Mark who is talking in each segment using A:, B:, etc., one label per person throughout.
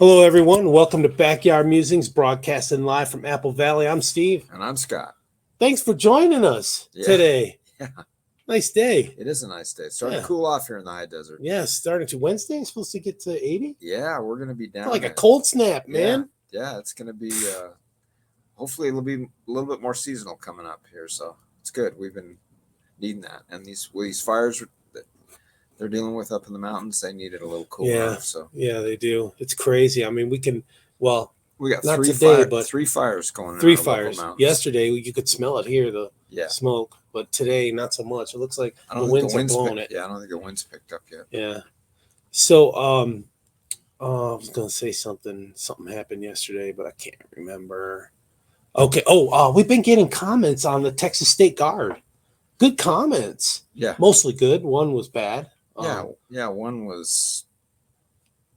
A: Hello, everyone. Welcome to Backyard Musings, broadcasting live from Apple Valley. I'm Steve.
B: And I'm Scott.
A: Thanks for joining us today.
B: Yeah.
A: Nice day.
B: It is a nice day. It's starting to cool off here in the high desert.
A: Yeah, starting to Wednesday. Supposed to get to 80.
B: Yeah, we're going to be down.
A: Like a cold snap, man.
B: Yeah, it's going to be, hopefully it'll be a little bit more seasonal coming up here. So it's good. We've been needing that. And these fires that they're dealing with up in the mountains, they need it a little cooler.
A: Yeah, they do. It's crazy. I mean, we got
B: not three fires going on.
A: Three fires. Yesterday, you could smell it here, the smoke. But today, not so much. It looks like the winds are blowing it.
B: Yeah, I don't think the wind's picked up yet.
A: Yeah. So, I was going to say something. Something happened yesterday, but I can't remember. Okay. We've been getting comments on the Texas State Guard. Good comments.
B: Yeah.
A: Mostly good. One was bad.
B: One was.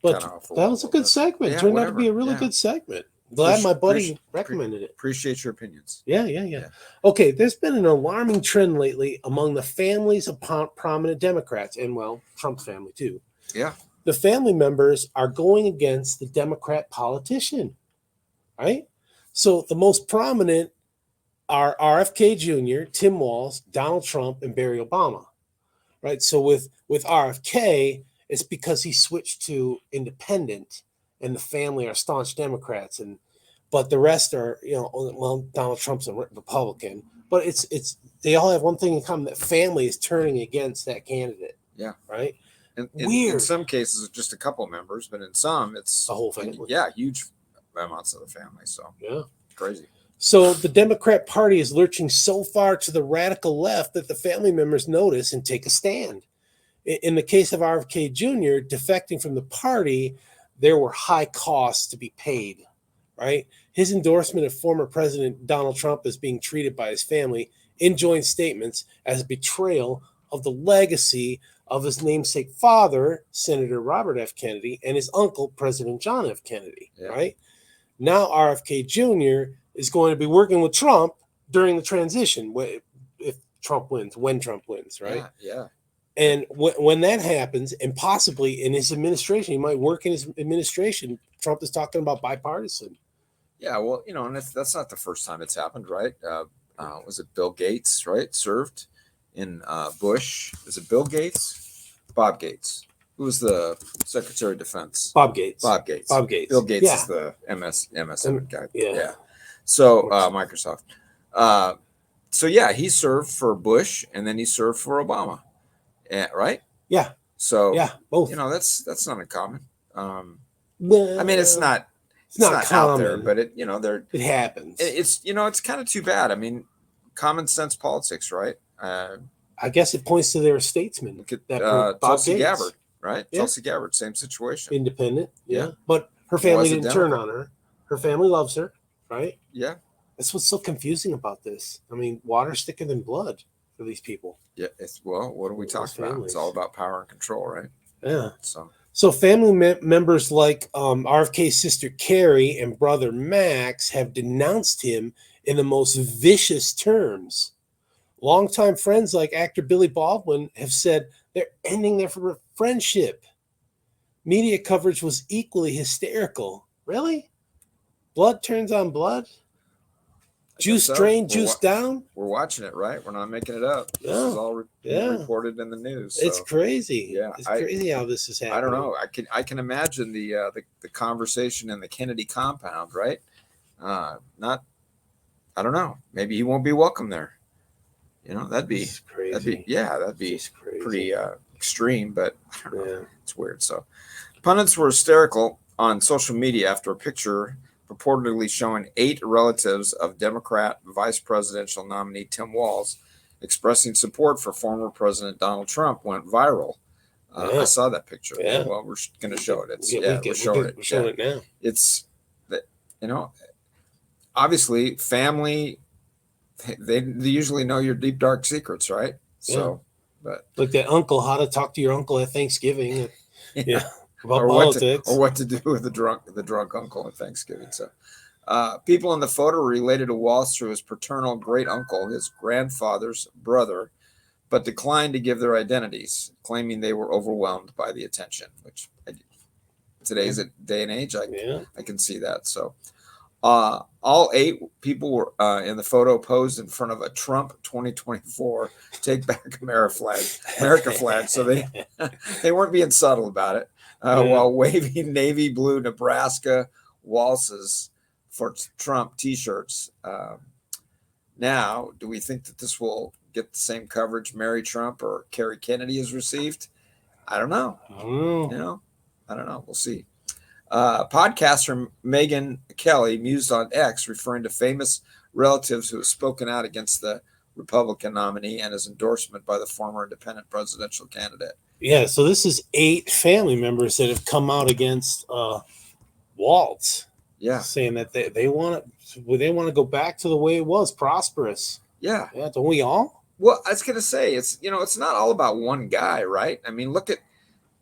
A: But that was a good segment.
B: Yeah,
A: Turned out to be a really good segment. Glad my buddy recommended it.
B: Appreciate your opinions.
A: Yeah. Okay, there's been an alarming trend lately among the families of prominent Democrats, and, well, Trump's family too.
B: Yeah.
A: The family members are going against the Democrat politician, right? So the most prominent are RFK Jr., Tim Walz, Donald Trump, and Barry Obama, right? So with RFK, it's because he switched to independent, and the family are staunch Democrats, but the rest are, Donald Trump's a Republican, but it's they all have one thing in common: that family is turning against that candidate.
B: Yeah,
A: right.
B: In some cases, it's just a couple members, but in some, it's
A: the whole family.
B: Yeah, huge amounts of the family. So crazy.
A: So the Democrat Party is lurching so far to the radical left that the family members notice and take a stand. In the case of RFK Jr. defecting from the party, there were high costs to be paid, right? His endorsement of former President Donald Trump is being treated by his family in joint statements as a betrayal of the legacy of his namesake father, Senator Robert F. Kennedy, and his uncle, President John F. Kennedy, right? Now RFK Jr. is going to be working with Trump during the transition when Trump wins, right?
B: Yeah.
A: And when that happens, and possibly in his administration, he might work in his administration. Trump is talking about bipartisan.
B: Yeah, well, and that's not the first time it's happened, right? Was it Bill Gates, right? Served in Bush. Is it Bill Gates? Bob Gates. Who was the Secretary of Defense?
A: Bob Gates.
B: Bill Gates is the MSM guy. Yeah. So Microsoft. He served for Bush, and then he served for Obama. Right?
A: Yeah.
B: So
A: both.
B: That's not uncommon.
A: Well,
B: I mean, it's not out there, but it
A: happens.
B: It's kind of too bad. I mean, common sense politics, right?
A: I guess it points to their statesmen.
B: Look at Tulsi Gabbard, right? Yeah. Tulsi Gabbard, same situation.
A: Independent, but her family didn't turn on her. Her family loves her, right?
B: Yeah.
A: That's what's so confusing about this. I mean, water's thicker than blood for these people.
B: Yeah, what are we talking about? It's all about power and control, right?
A: Yeah. So family members like RFK's sister Carrie and brother Max have denounced him in the most vicious terms. Longtime friends like actor Billy Baldwin have said they're ending their friendship. Media coverage was equally hysterical. Really? Blood turns on blood? Juice drain, juice down.
B: We're watching it, right? We're not making it up. This is all reported in the news.
A: So. It's crazy.
B: Yeah,
A: it's crazy how this is happening.
B: I don't know. I can imagine the conversation in the Kennedy compound, right? I don't know. Maybe he won't be welcome there. That'd be crazy. That'd be pretty extreme, but I don't know. It's weird. So, pundits were hysterical on social media after a picture purportedly showing 8 relatives of Democrat vice presidential nominee Tim Walz expressing support for former President Donald Trump went viral. I saw that picture.
A: Yeah.
B: Well, we're going to show it.
A: We're showing it now.
B: It's that, obviously family, they usually know your deep, dark secrets, right? So, but
A: like that uncle, how to talk to your uncle at Thanksgiving. About
B: or
A: politics.
B: what to do with the drunk uncle at Thanksgiving. So people in the photo related to Walz through his paternal great uncle, his grandfather's brother, but declined to give their identities, claiming they were overwhelmed by the attention, which today's day and age,
A: Yeah.
B: I can see that. So all 8 people were in the photo posed in front of a Trump 2024 Take Back America flag. So they weren't being subtle about it. While waving navy blue Nebraska Walz's for Trump T-shirts. Now, do we think that this will get the same coverage Mary Trump or Kerry Kennedy has received? I don't know. I don't know. We'll see. Podcaster Megyn Kelly mused on X, referring to famous relatives who have spoken out against the Republican nominee and his endorsement by the former independent presidential candidate.
A: Yeah, so this is 8 family members that have come out against Walz.
B: Yeah,
A: saying that they want to go back to the way it was, prosperous.
B: Yeah,
A: don't we all?
B: Well, I was going to say it's not all about one guy, right? I mean, look at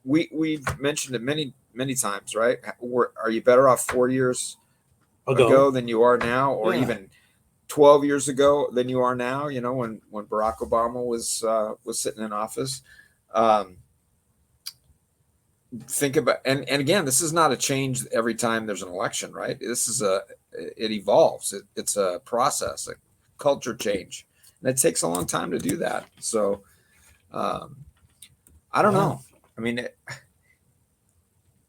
B: we've mentioned it many times, right? Are you better off 4 years ago than you are now, or even 12 years ago than you are now? When Barack Obama was sitting in office. Think about and again, this is not a change every time there's an election, right? This is it evolves. It's a process, a culture change, and it takes a long time to do that. So I don't know. I mean,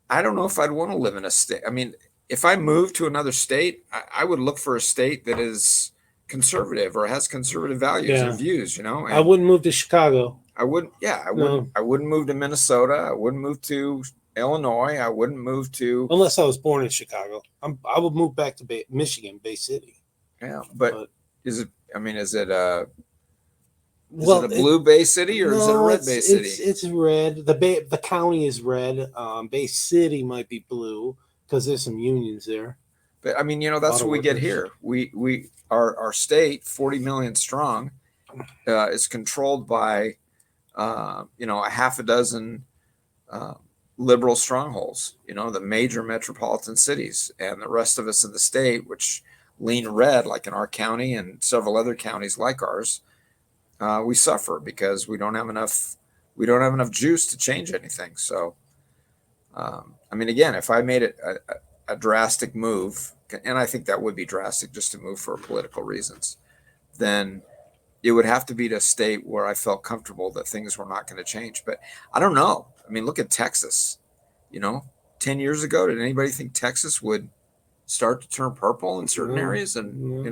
B: I don't know if I'd want to live in a state. I mean, if I move to another state, I would look for a state that is conservative or has conservative values and views. And
A: I wouldn't move to Chicago.
B: I wouldn't. Yeah, I wouldn't. I wouldn't move to Minnesota. I wouldn't move to Illinois. I wouldn't move to
A: unless I was born in Chicago. I would move back to Michigan, Bay City.
B: Yeah, but is it? I mean, is it a blue Bay City or is it a red Bay City?
A: It's red. The county is red. Bay City might be blue because there's some unions there.
B: But I mean, that's what we get here. Our state, 40 million strong, is controlled by a half a dozen liberal strongholds, the major metropolitan cities, and the rest of us in the state, which lean red, like in our county and several other counties like ours, we suffer because we don't have enough juice to change anything. So, I mean, again, if I made it a drastic move, and I think that would be drastic just to move for political reasons, then it would have to be to a state where I felt comfortable that things were not going to change. But I don't know. I mean, look at Texas. 10 years ago, did anybody think Texas would start to turn purple in certain areas and,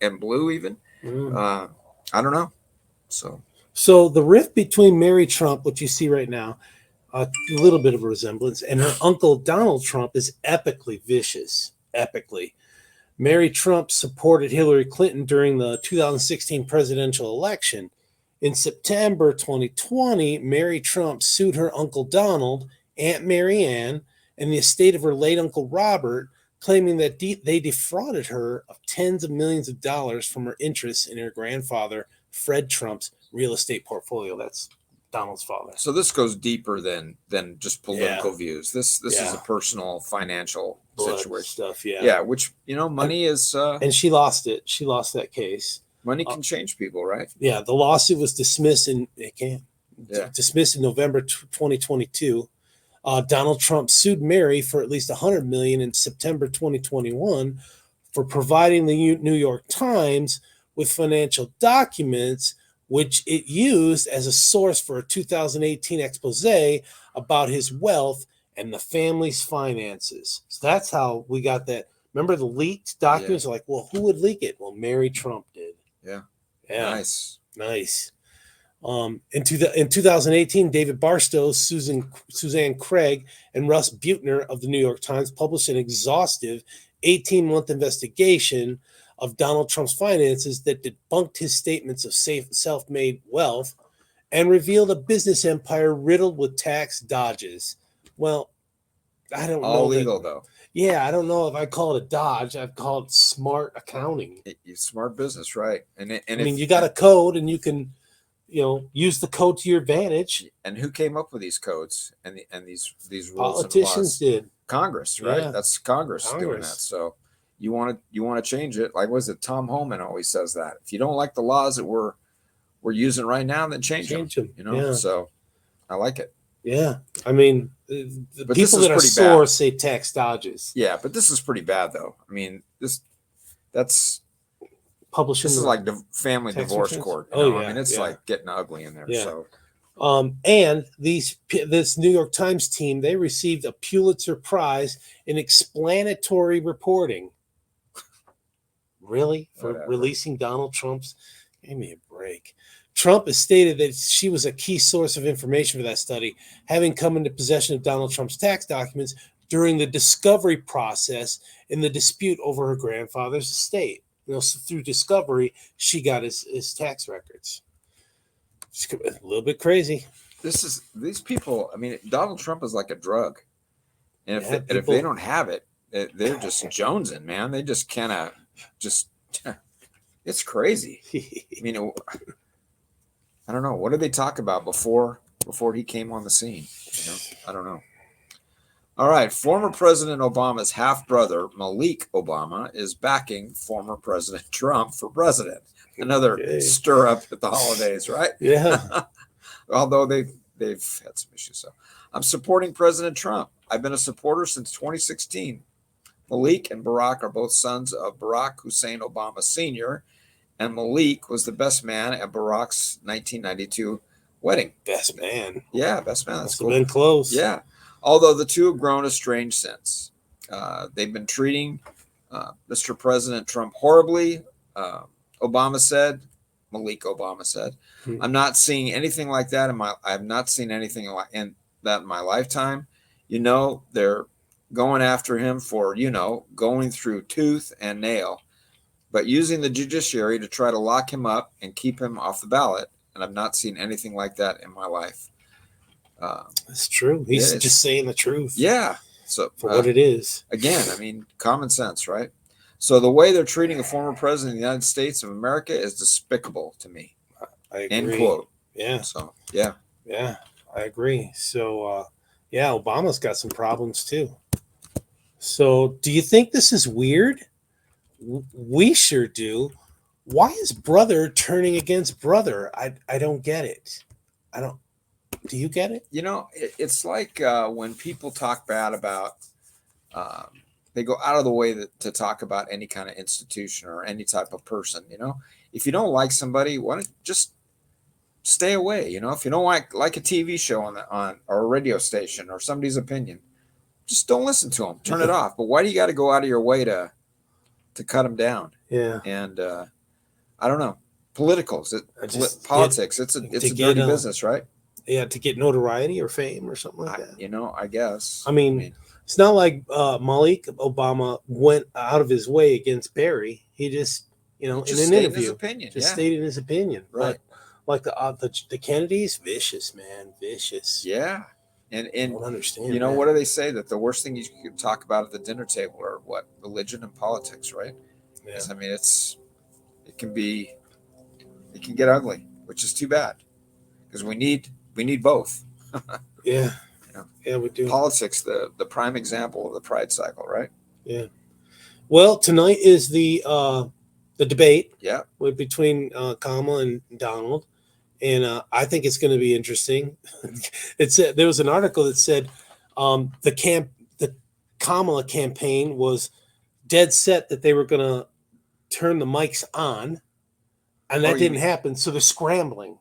B: and blue even? I don't know.
A: So the rift between Mary Trump, which you see right now, a little bit of a resemblance, and her uncle Donald Trump is epically vicious. Epically. Mary Trump supported Hillary Clinton during the 2016 presidential election. In September 2020, Mary Trump sued her Uncle Donald, Aunt Mary Ann, and the estate of her late Uncle Robert, claiming that they defrauded her of tens of millions of dollars from her interests in her grandfather, Fred Trump's real estate portfolio. That's Donald's father.
B: So this goes deeper than just political views. This is a personal financial situation
A: stuff.
B: Which money is
A: and she lost it. She lost that case.
B: Money can change people, right?
A: Yeah, the lawsuit was dismissed dismissed in November 2022. Donald Trump sued Mary for at least $100 million in September 2021 for providing the New York Times with financial documents which it used as a source for a 2018 expose about his wealth and the family's finances. So that's how we got that. Remember the leaked documents? Like, well, who would leak it? Well, Mary Trump did.
B: Yeah.
A: Nice. In 2018, David Barstow, Suzanne Craig, and Russ Buettner of the New York Times published an exhaustive 18-month investigation of Donald Trump's finances that debunked his statements of self-made wealth and revealed a business empire riddled with tax dodges. Well, I don't know.
B: All legal, though.
A: Yeah, I don't know if I call it a dodge. I'd call it smart accounting.
B: It's smart business, right? And
A: I mean, you got a code, and you can, use the code to your advantage.
B: And who came up with these codes and these rules?
A: Politicians did.
B: Congress, right? Yeah. That's Congress doing that. So you want to change it. Like, was it Tom Homan always says that? If you don't like the laws that we're using right now, then change them. So I like it.
A: Yeah. I mean, the
B: But this
A: people
B: is
A: that are
B: pretty
A: sore
B: bad.
A: say tax dodges.
B: Yeah, but this is pretty bad, though. I mean, this
A: Publishing
B: is
A: the
B: like family
A: tax
B: divorce
A: returns.
B: court.
A: Oh
B: I mean,
A: yeah,
B: it's
A: yeah,
B: like getting ugly in there.
A: yeah.
B: So
A: And this New York Times team, they received a Pulitzer Prize in explanatory reporting. Really? For
B: whatever.
A: releasing Donald Trump's? Give me a break. Trump has stated that she was a key source of information for that study, having come into possession of Donald Trump's tax documents during the discovery process in the dispute over her grandfather's estate. So through discovery, she got his tax records. It's a little bit crazy.
B: These people. I mean, Donald Trump is like a drug, and if
A: people,
B: they don't have it, they're just jonesing, man. They just cannot. It's crazy. I mean, I don't know. What did they talk about before he came on the scene? I don't know. All right. Former President Obama's half brother, Malik Obama, is backing former President Trump for president. Another stir up at the holidays, right?
A: Yeah.
B: Although they've had some issues. So I'm supporting President Trump. I've been a supporter since 2016. Malik and Barack are both sons of Barack Hussein Obama Sr., and Malik was the best man at Barack's 1992 wedding.
A: Best man.
B: Yeah, best man. That's
A: Must
B: cool.
A: have been close.
B: Yeah. Although the two have grown estranged since. They've been treating Mr. President Trump horribly. Obama said, Malik Obama said, I'm not seeing anything like that I have not seen anything like that in my lifetime. They're going after him for, going through tooth and nail, but using the judiciary to try to lock him up and keep him off the ballot. And I've not seen anything like that in my life.
A: That's true. He's just saying the truth.
B: Yeah. So
A: for what it is.
B: Again, I mean, common sense, right? So the way they're treating a former president of the United States of America is despicable to me.
A: I agree.
B: End quote.
A: Yeah.
B: So, yeah.
A: Yeah, I agree. So, Obama's got some problems too. So, do you think this is weird? We sure do. Why is brother turning against brother? I don't get it. Do you get it?
B: It's like when people talk bad about, they go out of the way to talk about any kind of institution or any type of person. If you don't like somebody, why don't just stay away? If you don't like a TV show on or a radio station or somebody's opinion, just don't listen to them. Turn it off. But why do you got to go out of your way to cut them down?
A: Yeah.
B: And I don't know. Politics. It's a dirty business, right?
A: Yeah, to get notoriety or fame or something like that.
B: I guess.
A: I mean, it's not like Malik Obama went out of his way against Barry. He just, in an interview, stated his opinion.
B: Right.
A: Like the Kennedys, vicious, man, vicious.
B: Yeah. And
A: I don't understand.
B: What do they say? That the worst thing you could talk about at the dinner table are what? Religion and politics, right?
A: Yeah.
B: I mean, it can get ugly, which is too bad, because we need both.
A: Yeah. Yeah, we do.
B: Politics, the prime example of the pride cycle, right?
A: Yeah. Well, tonight is the debate.
B: Yeah.
A: Between Kamala and Donald, and I think it's going to be interesting. There was an article that said the Kamala campaign was dead set that they were going to turn the mics on, and that didn't happen. So they're scrambling.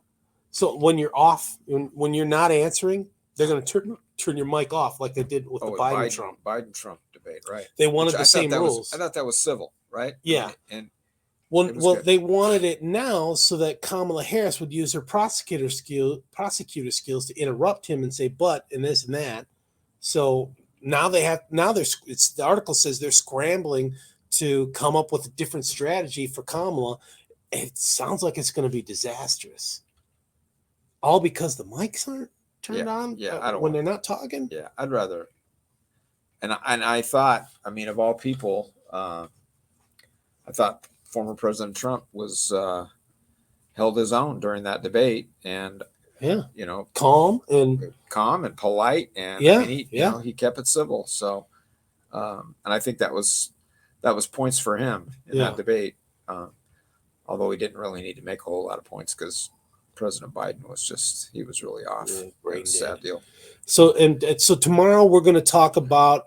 A: So when you're off, when you're not answering, they're going to turn your mic off like they did with the
B: Biden-Trump debate, right?
A: They wanted the same rules.
B: I thought that was civil, right?
A: Yeah.
B: And
A: they wanted it now so that Kamala Harris would use her prosecutor skills to interrupt him and say but and this and that. So now the article says they're scrambling to come up with a different strategy for Kamala. It sounds like it's going to be disastrous. All because the mics aren't turned on when they're not talking.
B: Yeah, I'd rather. And I thought, I mean, of all people, I thought former President Trump was held his own during that debate, and calm and polite, and he kept it civil. So, and I think that was points for him in that debate. Although he didn't really need to make a whole lot of points because President Biden he was really off.
A: Brain
B: a sad
A: dead.
B: deal.
A: So tomorrow we're going to talk about,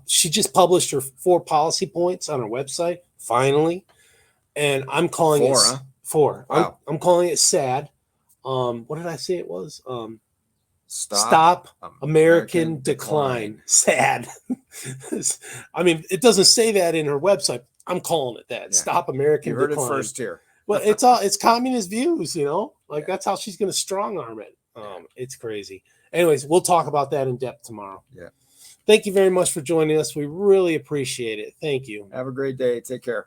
A: she just published her 4 policy points on her website, finally. And I'm calling it 4.
B: Wow.
A: I'm calling it sad. What did I say it was?
B: Stop
A: American decline. Sad. I mean, it doesn't say that in her website. I'm calling it that. Yeah. Stop American decline.
B: You heard it first here.
A: Well, it's communist views, that's how she's going to strong arm it. It's crazy. Anyways, we'll talk about that in depth tomorrow.
B: Yeah.
A: Thank you very much for joining us. We really appreciate it. Thank you.
B: Have a great day. Take care.